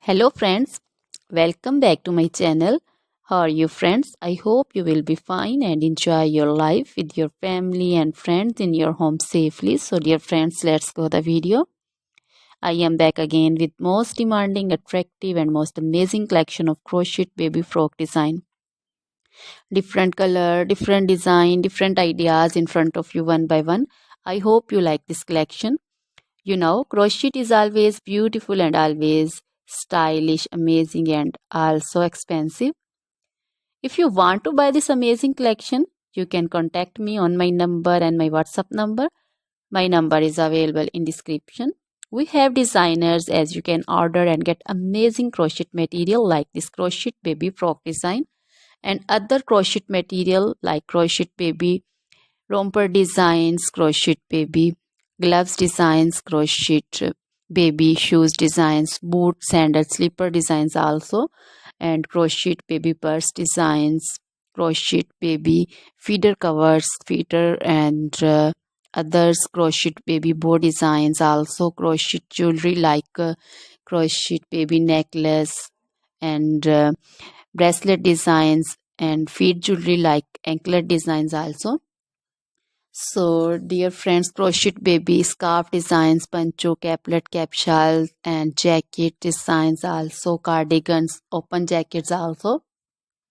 Hello friends, welcome back to my channel. How are you friends? I hope you will be fine and enjoy your life with your family and friends in your home safely. So dear friends, let's go the video. I am back again with most demanding, attractive and most amazing collection of crochet baby frock design. Different color, different design, different ideas in front of you one by one. I hope you like this collection. You know, crochet is always beautiful and always stylish, amazing, and also expensive. If you want to buy this amazing collection, you can contact me on my number and my WhatsApp number. My number is available in description. We have designers as you can order and get amazing crochet material like this crochet baby frock design and other crochet material like crochet baby romper designs, crochet baby gloves designs, crochet baby shoes designs, boot, sandal, slipper designs also, and crochet baby purse designs, crochet baby feeder covers, feeder and others, crochet baby bow designs also, crochet jewelry like crochet baby necklace and bracelet designs and feet jewelry like anklet designs also. So, dear friends, crochet baby scarf designs, pancho, caplet, capsule, and jacket designs also, cardigans, open jackets also.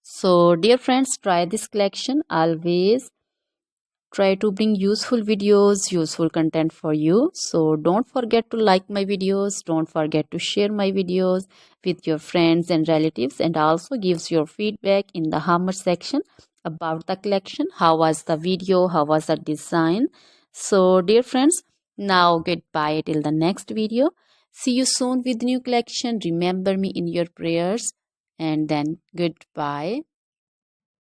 So, dear friends, try this collection. Always try to bring useful videos, useful content for you. So, don't forget to like my videos. Don't forget to share my videos with your friends and relatives, and also gives your feedback in the comment section about the collection. How was the video? How was the design? So, dear friends, now goodbye till the next video. See you soon with new collection. Remember me in your prayers, and then goodbye.